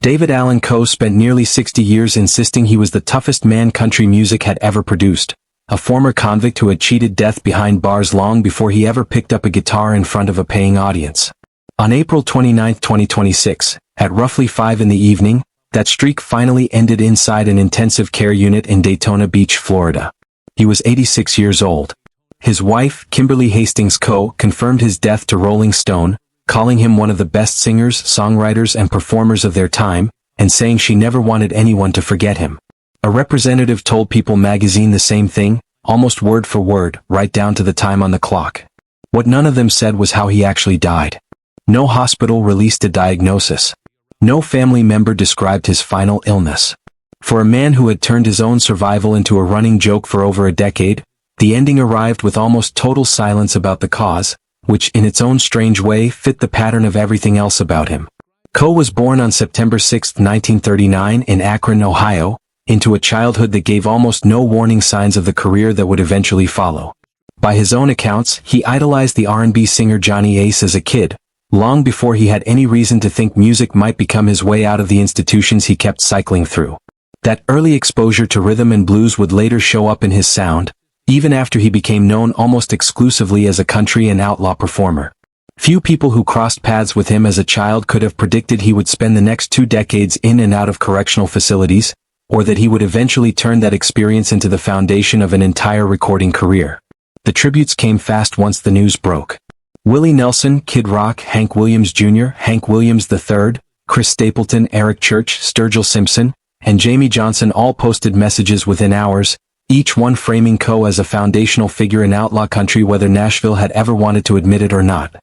David Allan Coe spent nearly 60 years insisting he was the toughest man country music had ever produced, a former convict who had cheated death behind bars long before he ever picked up a guitar in front of a paying audience. On April 29, 2026, at roughly 5 in the evening, that streak finally ended inside an intensive care unit in Daytona Beach, Florida. He was 86 years old. His wife, Kimberly Hastings Coe, confirmed his death to Rolling Stone, calling him one of the best singers, songwriters and performers of their time, and saying she never wanted anyone to forget him. A representative told People magazine the same thing, almost word for word, right down to the time on the clock. What none of them said was how he actually died. No hospital released a diagnosis. No family member described his final illness. For a man who had turned his own survival into a running joke for over a decade, the ending arrived with almost total silence about the cause, which in its own strange way fit the pattern of everything else about him. Coe was born on September 6, 1939 in Akron, Ohio, into a childhood that gave almost no warning signs of the career that would eventually follow. By his own accounts, he idolized the R&B singer Johnny Ace as a kid, long before he had any reason to think music might become his way out of the institutions he kept cycling through. That early exposure to rhythm and blues would later show up in his sound, even after he became known almost exclusively as a country and outlaw performer. Few people who crossed paths with him as a child could have predicted he would spend the next 2 decades in and out of correctional facilities, or that he would eventually turn that experience into the foundation of an entire recording career. The tributes came fast once the news broke. Willie Nelson, Kid Rock, Hank Williams Jr., Hank Williams III, Chris Stapleton, Eric Church, Sturgill Simpson, and Jamie Johnson all posted messages within hours, each one framing Coe as a foundational figure in outlaw country whether Nashville had ever wanted to admit it or not.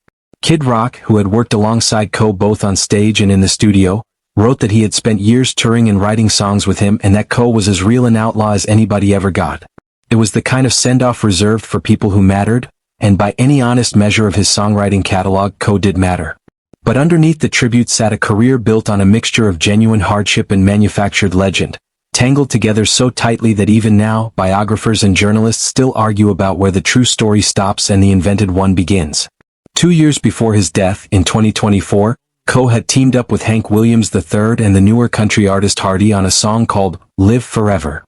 Kid Rock, who had worked alongside Coe both on stage and in the studio, wrote that he had spent years touring and writing songs with him and that Coe was as real an outlaw as anybody ever got. It was the kind of send-off reserved for people who mattered, and by any honest measure of his songwriting catalog, Coe did matter. But underneath the tribute sat a career built on a mixture of genuine hardship and manufactured legend, tangled together so tightly that even now, biographers and journalists still argue about where the true story stops and the invented one begins. 2 years before his death, in 2024, Coe had teamed up with Hank Williams III and the newer country artist Hardy on a song called Live Forever.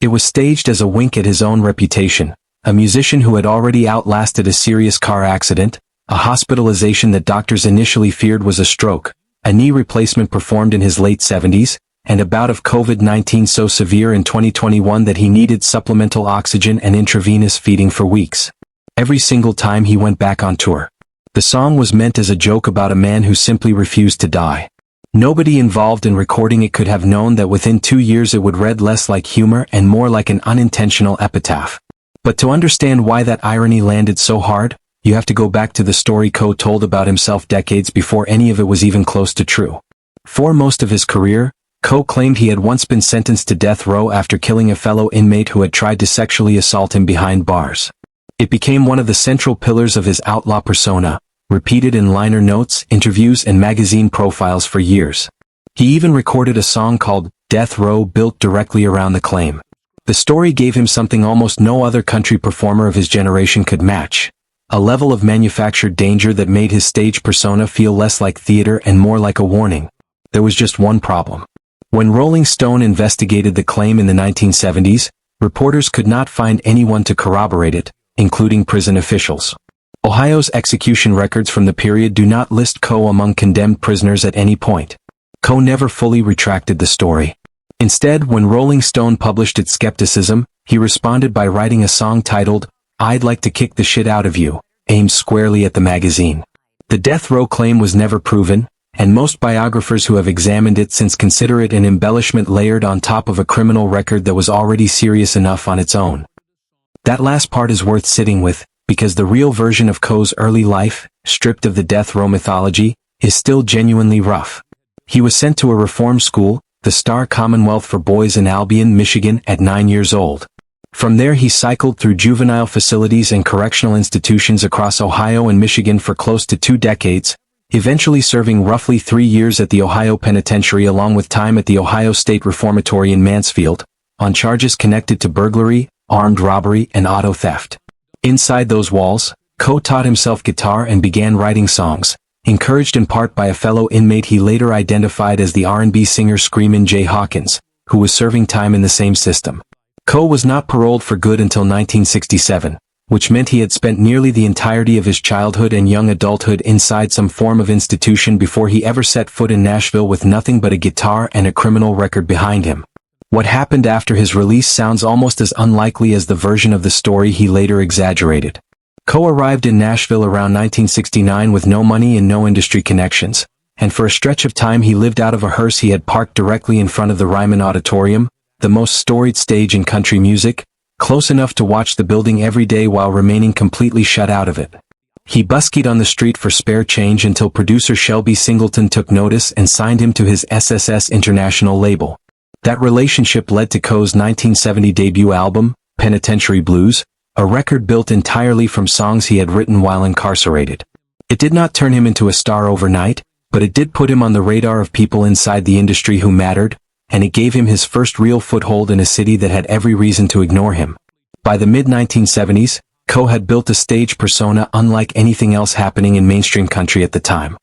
It was staged as a wink at his own reputation, a musician who had already outlasted a serious car accident, a hospitalization that doctors initially feared was a stroke, a knee replacement performed in his late 70s, and a bout of COVID-19 so severe in 2021 that he needed supplemental oxygen and intravenous feeding for weeks. Every single time he went back on tour. The song was meant as a joke about a man who simply refused to die. Nobody involved in recording it could have known that within 2 years it would read less like humor and more like an unintentional epitaph. But to understand why that irony landed so hard, you have to go back to the story Coe told about himself decades before any of it was even close to true. For most of his career, Coe claimed he had once been sentenced to death row after killing a fellow inmate who had tried to sexually assault him behind bars. It became one of the central pillars of his outlaw persona, repeated in liner notes, interviews and magazine profiles for years. He even recorded a song called Death Row built directly around the claim. The story gave him something almost no other country performer of his generation could match, a level of manufactured danger that made his stage persona feel less like theater and more like a warning. There was just one problem. When Rolling Stone investigated the claim in the 1970s, reporters could not find anyone to corroborate it, including prison officials. Ohio's execution records from the period do not list Coe among condemned prisoners at any point. Coe never fully retracted the story. Instead, when Rolling Stone published its skepticism, he responded by writing a song titled, I'd Like to Kick the Shit Out of You, aimed squarely at the magazine. The death row claim was never proven, and most biographers who have examined it since consider it an embellishment layered on top of a criminal record that was already serious enough on its own. That last part is worth sitting with, because the real version of Coe's early life, stripped of the death row mythology, is still genuinely rough. He was sent to a reform school, the Star Commonwealth for Boys in Albion, Michigan, at 9 years old. From there he cycled through juvenile facilities and correctional institutions across Ohio and Michigan for close to 2 decades, eventually serving roughly 3 years at the Ohio Penitentiary along with time at the Ohio State Reformatory in Mansfield, on charges connected to burglary, armed robbery, and auto theft. Inside those walls, Coe taught himself guitar and began writing songs, encouraged in part by a fellow inmate he later identified as the R&B singer Screamin' Jay Hawkins, who was serving time in the same system. Coe was not paroled for good until 1967, which meant he had spent nearly the entirety of his childhood and young adulthood inside some form of institution before he ever set foot in Nashville with nothing but a guitar and a criminal record behind him. What happened after his release sounds almost as unlikely as the version of the story he later exaggerated. Coe arrived in Nashville around 1969 with no money and no industry connections, and for a stretch of time he lived out of a hearse he had parked directly in front of the Ryman Auditorium, the most storied stage in country music, close enough to watch the building every day while remaining completely shut out of it. He buskied on the street for spare change until producer Shelby Singleton took notice and signed him to his SSS International label. That relationship led to Coe's 1970 debut album, Penitentiary Blues, a record built entirely from songs he had written while incarcerated. It did not turn him into a star overnight, but it did put him on the radar of people inside the industry who mattered, and it gave him his first real foothold in a city that had every reason to ignore him. By the mid-1970s, Coe had built a stage persona unlike anything else happening in mainstream country at the time.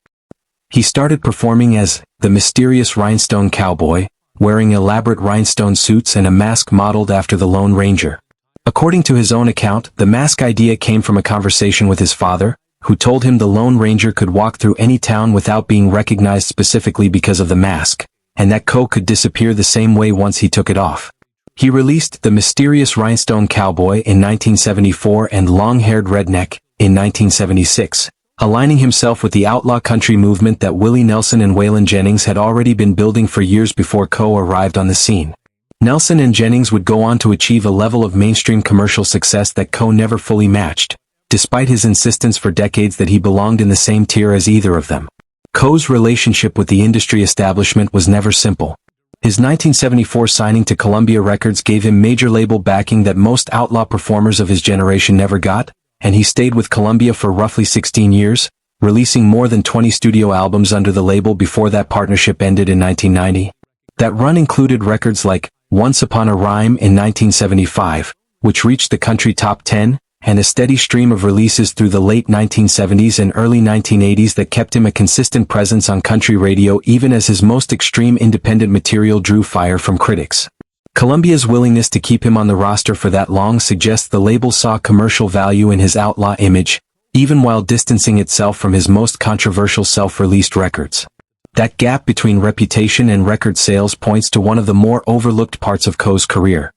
He started performing as the mysterious rhinestone cowboy, wearing elaborate rhinestone suits and a mask modeled after the Lone Ranger. According to his own account, the mask idea came from a conversation with his father, who told him the Lone Ranger could walk through any town without being recognized specifically because of the mask, and that Coe could disappear the same way once he took it off. He released The Mysterious Rhinestone Cowboy in 1974 and Long-Haired Redneck in 1976, aligning himself with the outlaw country movement that Willie Nelson and Waylon Jennings had already been building for years before Coe arrived on the scene. Nelson and Jennings would go on to achieve a level of mainstream commercial success that Coe never fully matched, despite his insistence for decades that he belonged in the same tier as either of them. Coe's relationship with the industry establishment was never simple. His 1974 signing to Columbia Records gave him major label backing that most outlaw performers of his generation never got, and he stayed with Columbia for roughly 16 years, releasing more than 20 studio albums under the label before that partnership ended in 1990. That run included records like Once Upon a Rhyme in 1975, which reached the country top 10, and a steady stream of releases through the late 1970s and early 1980s that kept him a consistent presence on country radio even as his most extreme independent material drew fire from critics. Columbia's willingness to keep him on the roster for that long suggests the label saw commercial value in his outlaw image, even while distancing itself from his most controversial self-released records. That gap between reputation and record sales points to one of the more overlooked parts of Coe's career.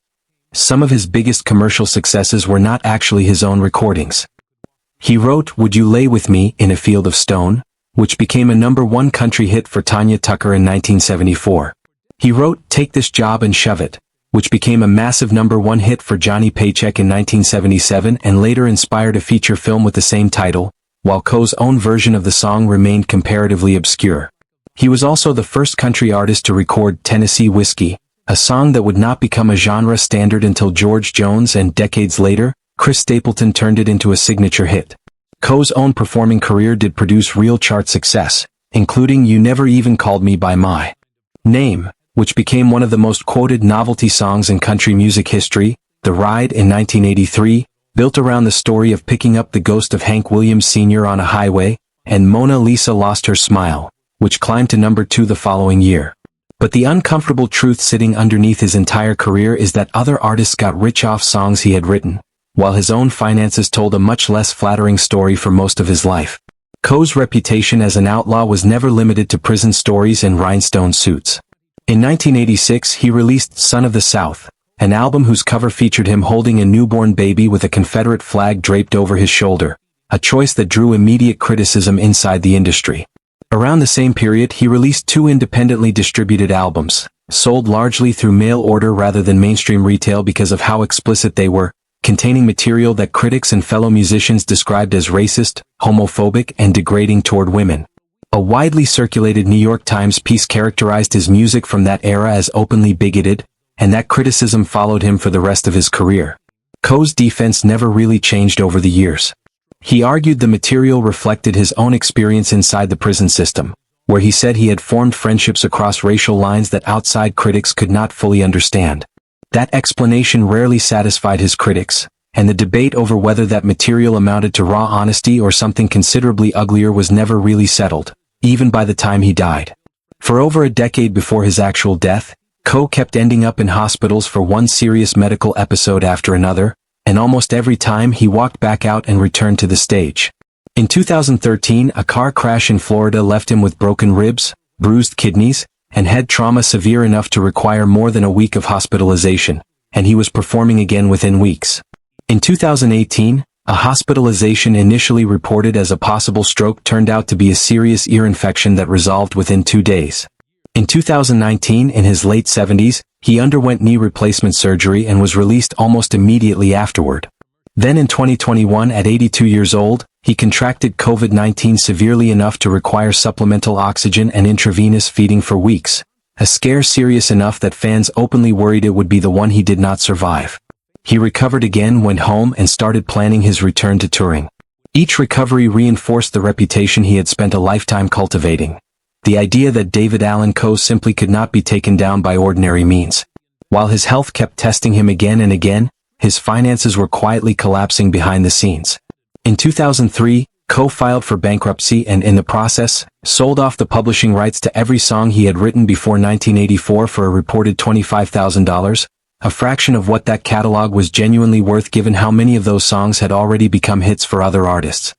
Some of his biggest commercial successes were not actually his own recordings. He wrote Would You Lay With Me in a Field of Stone, which became a #1 country hit for Tanya Tucker in 1974. He wrote Take This Job and Shove It, which became a massive #1 hit for Johnny Paycheck in 1977 and later inspired a feature film with the same title, while Coe's own version of the song remained comparatively obscure. He was also the first country artist to record Tennessee Whiskey, a song that would not become a genre standard until George Jones and decades later, Chris Stapleton turned it into a signature hit. Coe's own performing career did produce real chart success, including You Never Even Called Me By My Name, which became one of the most quoted novelty songs in country music history. The Ride in 1983, built around the story of picking up the ghost of Hank Williams Sr. on a highway, and Mona Lisa Lost Her Smile, which climbed to #2 the following year. But the uncomfortable truth sitting underneath his entire career is that other artists got rich off songs he had written, while his own finances told a much less flattering story for most of his life. Coe's reputation as an outlaw was never limited to prison stories and rhinestone suits. In 1986 he released Son of the South, an album whose cover featured him holding a newborn baby with a Confederate flag draped over his shoulder, a choice that drew immediate criticism inside the industry. Around the same period he released 2 independently distributed albums, sold largely through mail order rather than mainstream retail because of how explicit they were, containing material that critics and fellow musicians described as racist, homophobic, and degrading toward women. A widely circulated New York Times piece characterized his music from that era as openly bigoted, and that criticism followed him for the rest of his career. Coe's defense never really changed over the years. He argued the material reflected his own experience inside the prison system, where he said he had formed friendships across racial lines that outside critics could not fully understand. That explanation rarely satisfied his critics, and the debate over whether that material amounted to raw honesty or something considerably uglier was never really settled, even by the time he died. For over a decade before his actual death, Coe kept ending up in hospitals for one serious medical episode after another, and almost every time he walked back out and returned to the stage. In 2013, a car crash in Florida left him with broken ribs, bruised kidneys, and head trauma severe enough to require more than a week of hospitalization, and he was performing again within weeks. In 2018, a hospitalization initially reported as a possible stroke turned out to be a serious ear infection that resolved within 2 days. In 2019, in his late 70s, he underwent knee replacement surgery and was released almost immediately afterward. Then in 2021, at 82 years old, he contracted COVID-19 severely enough to require supplemental oxygen and intravenous feeding for weeks, a scare serious enough that fans openly worried it would be the one he did not survive. He recovered again, went home, and started planning his return to touring. Each recovery reinforced the reputation he had spent a lifetime cultivating. The idea that Allan Coe simply could not be taken down by ordinary means. While his health kept testing him again and again, his finances were quietly collapsing behind the scenes. In 2003, Coe filed for bankruptcy and, in the process, sold off the publishing rights to every song he had written before 1984 for a reported $25,000, a fraction of what that catalog was genuinely worth given how many of those songs had already become hits for other artists.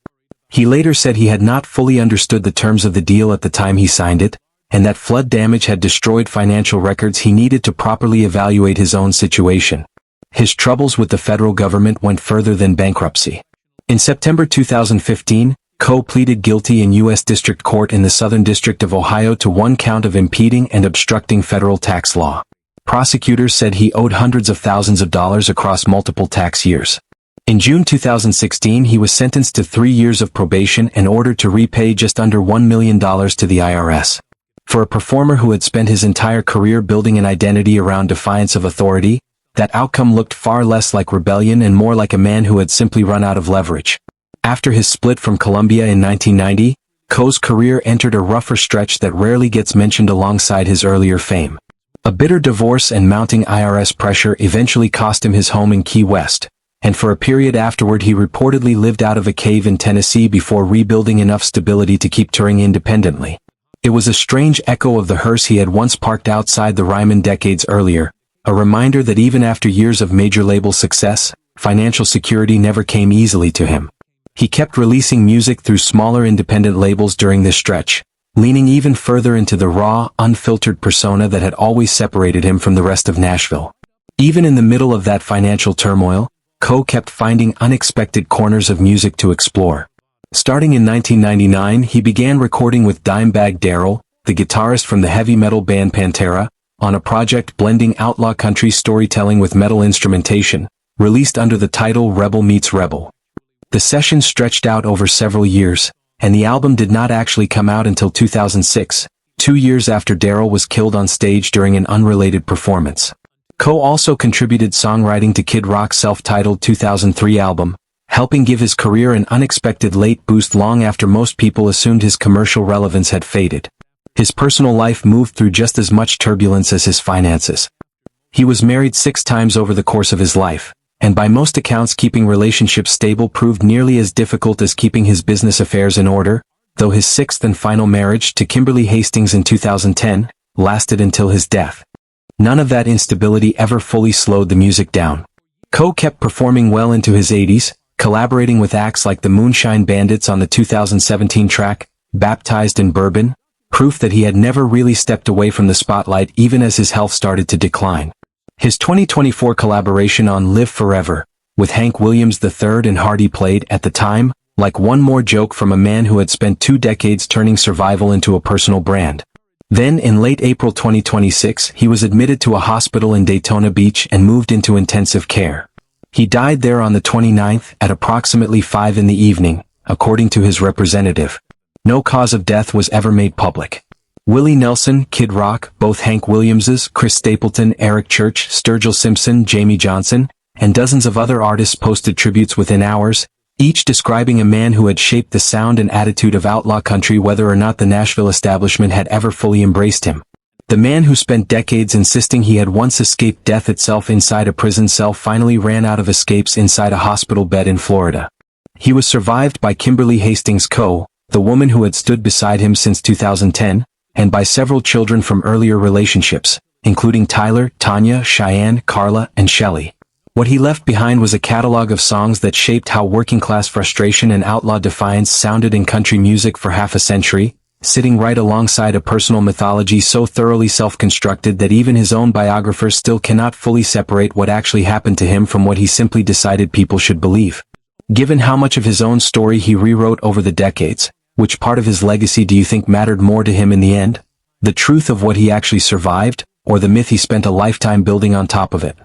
He later said he had not fully understood the terms of the deal at the time he signed it, and that flood damage had destroyed financial records he needed to properly evaluate his own situation. His troubles with the federal government went further than bankruptcy. In September 2015, Coe pleaded guilty in U.S. District Court in the Southern District of Ohio to one count of impeding and obstructing federal tax law. Prosecutors said he owed hundreds of thousands of dollars across multiple tax years. In June 2016, he was sentenced to 3 years of probation and ordered to repay just under $1 million to the IRS. For a performer who had spent his entire career building an identity around defiance of authority, that outcome looked far less like rebellion and more like a man who had simply run out of leverage. After his split from Columbia in 1990, Coe's career entered a rougher stretch that rarely gets mentioned alongside his earlier fame. A bitter divorce and mounting IRS pressure eventually cost him his home in Key West, and for a period afterward he reportedly lived out of a cave in Tennessee before rebuilding enough stability to keep touring independently. It was a strange echo of the hearse he had once parked outside the Ryman decades earlier, a reminder that even after years of major label success, financial security never came easily to him. He kept releasing music through smaller independent labels during this stretch, leaning even further into the raw, unfiltered persona that had always separated him from the rest of Nashville. Even in the middle of that financial turmoil, Coe kept finding unexpected corners of music to explore. Starting in 1999, he began recording with Dimebag Darrell, the guitarist from the heavy metal band Pantera, on a project blending outlaw country storytelling with metal instrumentation, released under the title Rebel Meets Rebel. The sessions stretched out over several years, and the album did not actually come out until 2006, 2 years after Darrell was killed on stage during an unrelated performance. Coe also contributed songwriting to Kid Rock's self-titled 2003 album, helping give his career an unexpected late boost long after most people assumed his commercial relevance had faded. His personal life moved through just as much turbulence as his finances. He was married 6 times over the course of his life, and by most accounts keeping relationships stable proved nearly as difficult as keeping his business affairs in order, though his 6th and final marriage to Kimberly Hastings in 2010 lasted until his death. None of that instability ever fully slowed the music down. Coe kept performing well into his 80s, collaborating with acts like the Moonshine Bandits on the 2017 track, Baptized in Bourbon, proof that he had never really stepped away from the spotlight even as his health started to decline. His 2024 collaboration on Live Forever, with Hank Williams III and Hardy played, at the time, like one more joke from a man who had spent 2 decades turning survival into a personal brand. Then, in late April 2026, he was admitted to a hospital in Daytona Beach and moved into intensive care. He died there on the 29th at approximately 5 in the evening, according to his representative. No cause of death was ever made public. Willie Nelson, Kid Rock, both Hank Williamses, Chris Stapleton, Eric Church, Sturgill Simpson, Jamie Johnson, and dozens of other artists posted tributes within hours, each describing a man who had shaped the sound and attitude of outlaw country whether or not the Nashville establishment had ever fully embraced him. The man who spent decades insisting he had once escaped death itself inside a prison cell finally ran out of escapes inside a hospital bed in Florida. He was survived by Kimberly Hastings Coe, the woman who had stood beside him since 2010, and by several children from earlier relationships, including Tyler, Tanya, Cheyenne, Carla, and Shelley. What he left behind was a catalog of songs that shaped how working-class frustration and outlaw defiance sounded in country music for half a century, sitting right alongside a personal mythology so thoroughly self-constructed that even his own biographers still cannot fully separate what actually happened to him from what he simply decided people should believe. Given how much of his own story he rewrote over the decades, which part of his legacy do you think mattered more to him in the end? The truth of what he actually survived, or the myth he spent a lifetime building on top of it?